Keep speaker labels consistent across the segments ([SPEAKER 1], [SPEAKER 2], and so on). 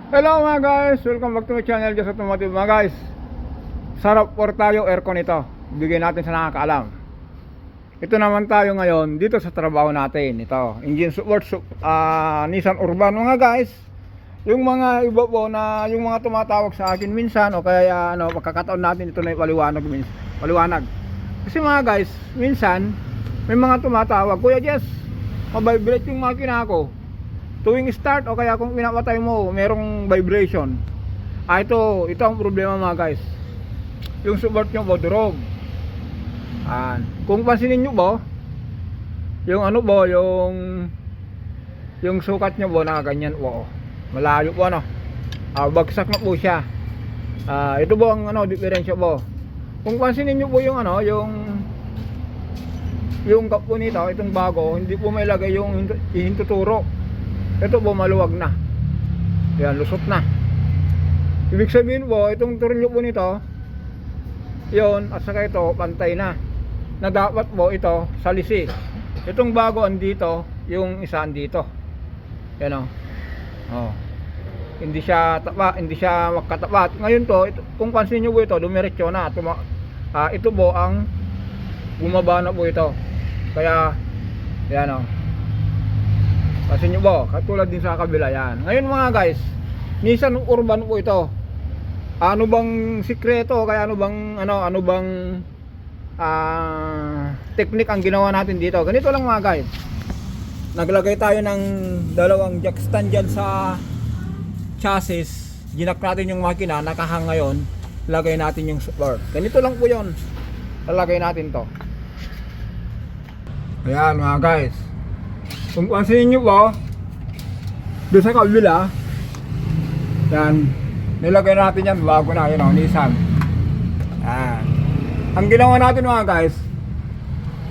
[SPEAKER 1] Hello mga guys, welcome back to my channel, Just Automotive mga guys. Sarap for tayo aircon ito. Bigyan natin sa nakakaalam. Ito naman tayo ngayon dito sa trabaho natin. Ito, engine support Nissan Urban mga guys. Yung mga iba po na yung mga tumatawag sa akin minsan o kaya magkakataon natin ito na paliwanag. Kasi mga guys, minsan may mga tumatawag, Kuya Jess, mabibrate yung makina ko. Tuwing start o kaya kung pinapatay mo merong vibration. Ito ang problema mga guys. Yung support nyo po durog. Kung pansinin nyo po, yung yung sukat nyo po nakaganyan po. Malayo po bagsak na po siya. Ito po ang diferensya po. Kung pansinin nyo po yung yung kap po nito, itong bago, hindi po may lagay yung hintuturo. Ito po maluwag na. Yan, lusot na. Ibig sabihin po, itong tornilyo po nito, yon at saka ito, pantay na. Na dapat po ito, salisi. Itong bago andito, yung isa andito. Yan o. Hindi siya magkatapat. Ngayon to, kung pansin nyo po ito, dumiretso na. Ito po ang bumaba na po ito. Kaya, yan o. Kasi nyo po, katulad din sa kabila yan. Ngayon mga guys, Nissan Urban po ito. Ano bang sikreto, kaya ano bang technique ang ginawa natin dito? Ganito lang mga guys. Naglagay tayo ng dalawang jack stand dyan sa chassis. Ginak natin yung makina, nakahang ngayon. Lagay natin yung support. Ganito lang po yun. Lalagay natin to. Ayan mga guys. Kung pansinin nyo po, doon sa kabila, yan, nilagay natin yan bago na, yun Nissan. Yan. Ang ginawa natin mga guys,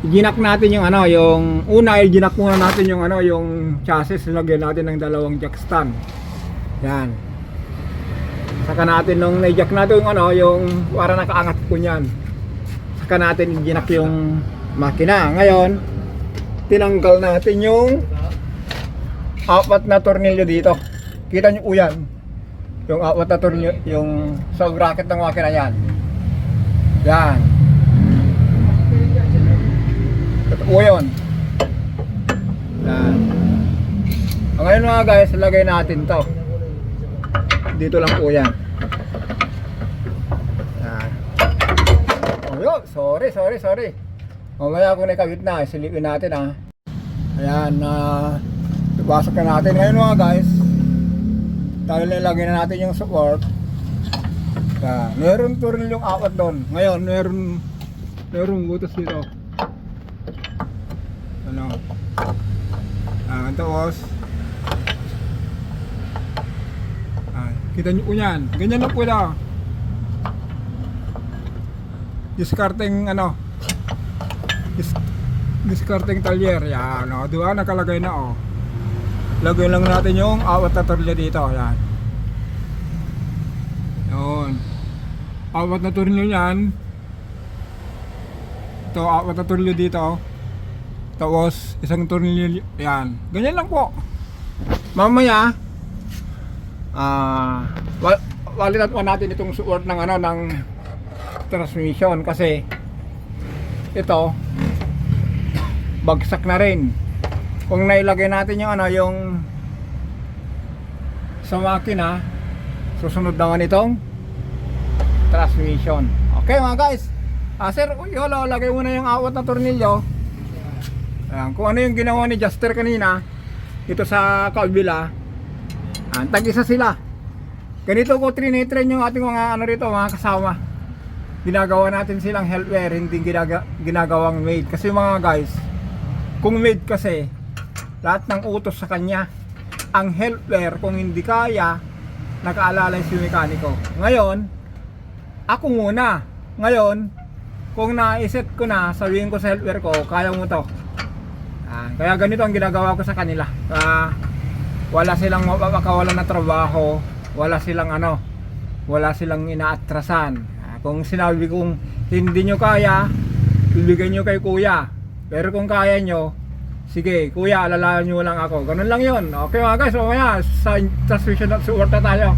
[SPEAKER 1] ginak natin yung ginak muna natin yung chassis, nilagyan natin ng dalawang jack stand. Yan. Saka natin nung na-jack natin yung para nakaangat po niyan. Saka natin ginak yung makina. Ngayon, tinanggal natin yung apat na tornilyo dito. Kita nyo po yan, yung apat na tornilyo, yung sa bracket ng makina yan. Yan. Ito po yun. Yan. Ngayon mga guys, lagay natin to. Dito lang po yan. Yan. Oh, sorry. Mamaya kung nakabit na, silipin natin Ayan, ipasok na natin. Ngayon mga guys, dahil nilagay na natin yung support. Meron tornilyong apat doon. Ngayon, meron butas dito. Tapos kita nyo po yan. Ganyan lang po na. Discarding talyer. Yan, diba? Nakalagay na Lagyan lang natin yung apat na tornilyo dito. Yan. Yun. Apat na tornilyo yan. Ito, apat na tornilyo dito. Tapos, isang tornilyo. Yan. Ganyan lang po. Mamaya, walitan po natin itong support ng transmission. Kasi, ito, bagsak na rin. Kung nailagay natin yung sa makina, susunod naman itong transmission. Okay mga guys. Sir, lagay mo na yung apat na tornilyo. Ayan, kung ano yung ginawa ni Juster kanina dito sa kabila, tag-isa sila. Ganito ko trinitrain yung ating mga mga kasama. Ginagawa natin silang helper, hindi ginagawang maid. Kasi mga guys, kung maid kasi, lahat ng utos sa kanya. Ang helper, kung hindi kaya, nakaalalay si mekaniko. Ngayon, ako muna. Ngayon, kung na-set ko na, sabihin ko sa helper ko, kaya mo to. Kaya ganito ang ginagawa ko sa kanila. Wala silang mapapakawalan na trabaho, wala silang inaatrasan. Kung sinabi kong hindi nyo kaya, ibigay nyo kay kuya. Pero kung kaya nyo, sige kuya, alalayan nyo lang ako. Ganun lang yun. Okay mga guys, so kaya sa transmission at support na tayo.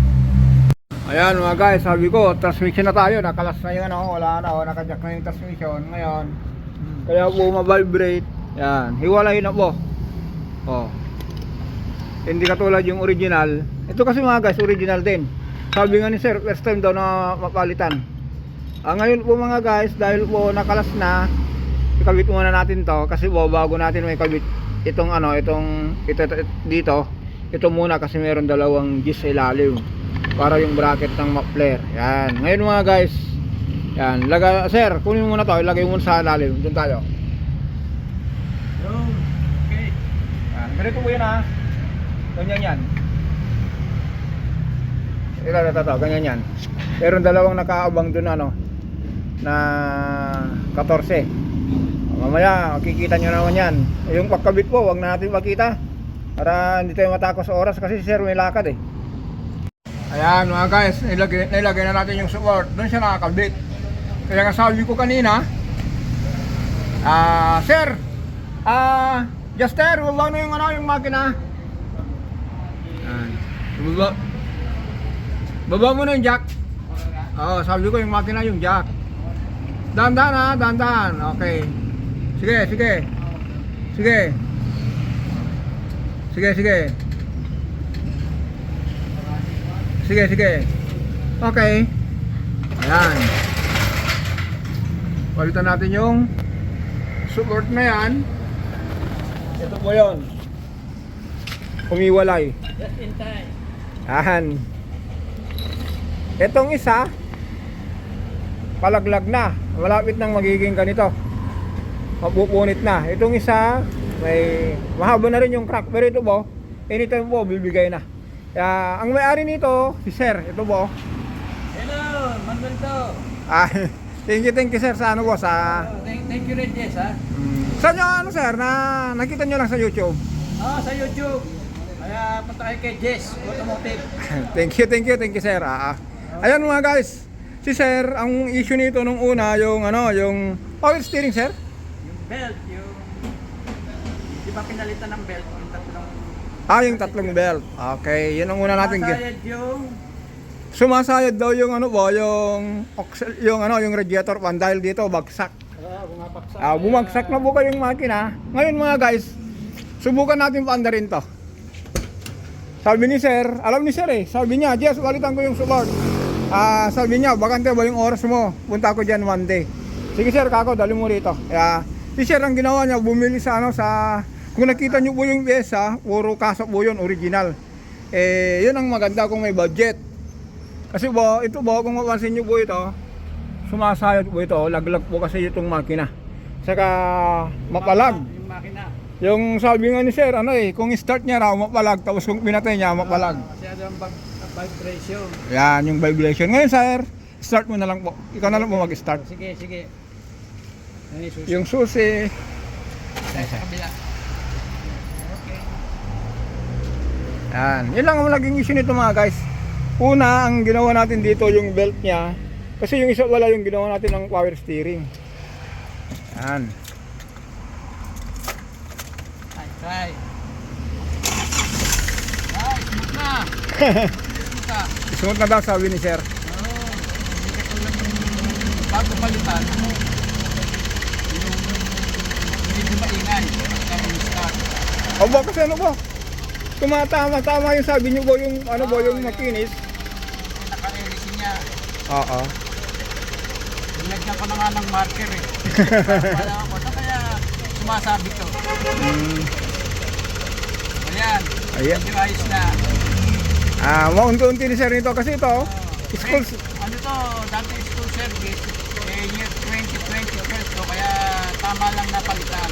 [SPEAKER 1] Ayan mga guys, sabi ko transmission na tayo. Nakalas na yun, wala na, nakajack na yung transmission ngayon. Kaya po ma-vibrate. Yan, hiwalay na po. Oh. Hindi katulad yung original. Ito kasi mga guys, original din. Sabi nga ni sir, first time daw na mapalitan. Ngayon po mga guys, dahil po nakalas na, ikabit muna natin to kasi po bago natin may kabit itong ito dito. Ito muna kasi meron dalawang gis sa ilalim para yung bracket ng muffler. Yan. Ngayon mga guys, yan, sir, kunin mo muna to, ilagay mo sa ilalim. Doon tayo.
[SPEAKER 2] Okay.
[SPEAKER 1] Yan, ganito po yun ha. Ganyan yan. Ito, ganyan yan. Meron dalawang nakaabang dun na 14. Mamaya makikita nyo naman yan. Yung pagkabit po, wag na natin makita para hindi tayo matakos sa oras kasi si sir may lakad eh. Ayan mga guys, nilagay na natin yung support. Doon siya nakakabit. Kaya nga sabi ko kanina, sir, Juster, baba na yung makina. Baba mo na yung jack. Sabi ko yung makina yung jack. Dandan ha, dandan. Okay. Sige. Okay. Ayan. Palitan natin yung support na yan. Ito po yun. Umiwalay.
[SPEAKER 2] Just in time.
[SPEAKER 1] Ayan. Etong isa palaglag na. Malapit nang magiging ganito. Mapupunit na. Itong isa may mahaba na rin yung crack. Pero ito po, anytime po bibigay na. Kaya ang may-ari nito si sir. Ito po.
[SPEAKER 2] Hello, Manuel to.
[SPEAKER 1] Thank you sir sa po sa
[SPEAKER 2] Thank you rin, Jess, ha?
[SPEAKER 1] Saan nyo sir na nakita nyo lang sa YouTube?
[SPEAKER 2] Sa YouTube. Kaya punta kayo kay Jess Automotive.
[SPEAKER 1] Thank you sir. Ayan mga guys, si sir, ang issue nito nung una yung power steering sir.
[SPEAKER 2] Yung belt, di ba pinalitan ng belt? Yung tatlong
[SPEAKER 1] Yung tatlong belt. Okay, yun ang una natin.
[SPEAKER 2] masayad yung
[SPEAKER 1] Sumasayad daw yung yung radiator fan dahil dito bagsak.
[SPEAKER 2] bumapaksak.
[SPEAKER 1] Bumagsak na po kayong makina. Ngayon mga guys, subukan natin paandarin to. Sabi ni sir, alam ni sir sabi niya, Jess, balitan ko yung support. Sabi niya, bakante ba yung oras mo? Punta ko dyan Monday. Sige sir, kako, dali mo rito. Si sir ang ginawa niya, bumili sa kung nakita niyo po yung pyesa, puro kaso po yun, original. Yun ang maganda kung may budget. Kasi po, ito po, kung mapansin niyo po ito, sumasayad po ito, laglag po kasi itong makina. Saka mapalag.
[SPEAKER 2] Yung makina.
[SPEAKER 1] Yung sabi nga ni sir, kung start niya raw mapalag, tapos kung pinatay niya mapalag.
[SPEAKER 2] Masyado ang vibration.
[SPEAKER 1] Yan, yung vibration. Ngayon sir, start mo na lang po. Ikaw na lang po mag-start.
[SPEAKER 2] Sige. Yan yung susi.
[SPEAKER 1] Yung susi.
[SPEAKER 2] Sa kabila. Okay.
[SPEAKER 1] Yan. Yun lang ang naging issue nito mga guys. Una, ang ginawa natin dito yung belt niya. Kasi yung isa wala yung ginawa natin ng power steering. Yan.
[SPEAKER 2] Try. Smooth na.
[SPEAKER 1] Smooth na daw sabi ni sir.
[SPEAKER 2] Hindi ka tulad yung bago palitan. Hindi maingay. Start.
[SPEAKER 1] Obo kasi po? Tumatama yung sabi niyo po yung yung makinis.
[SPEAKER 2] Naka-release niya.
[SPEAKER 1] Oo.
[SPEAKER 2] Nilagyan ko na nga ng marker Wala ako. Kaya sumasabi to. Ayan. Medyo ayos na.
[SPEAKER 1] Maunti-unti ni sir nito kasi ito. School.
[SPEAKER 2] Ano to? Dati school service. Year 2012 to. Kaya tama lang na palitan.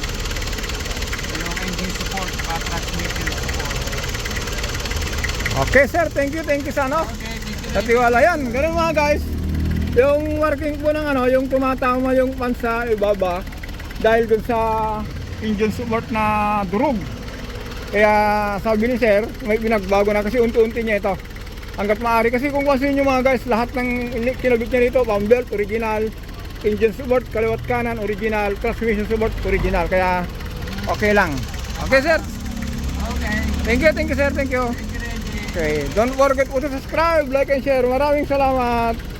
[SPEAKER 2] Yung engine support, transmission support.
[SPEAKER 1] Okay sir, thank you sa
[SPEAKER 2] Okay,
[SPEAKER 1] sa tiwala yan. Ganun mga guys. Yung working po ng yung tumatama yung pan sa ibaba dahil dun sa engine support na durog. Kaya sabi ni sir, may pinagbago na kasi unti-unti niya ito. Hanggat maaari kasi kung pansin nyo mga guys, lahat ng kinabit niya dito, pump belt, original, engine support, kaliwat kanan, original, transmission support, original. Kaya okay lang. Okay, sir.
[SPEAKER 2] Okay.
[SPEAKER 1] Thank you, sir. Thank you.
[SPEAKER 2] Thank you, Reggie.
[SPEAKER 1] Okay, don't forget to subscribe, like, and share. Maraming salamat.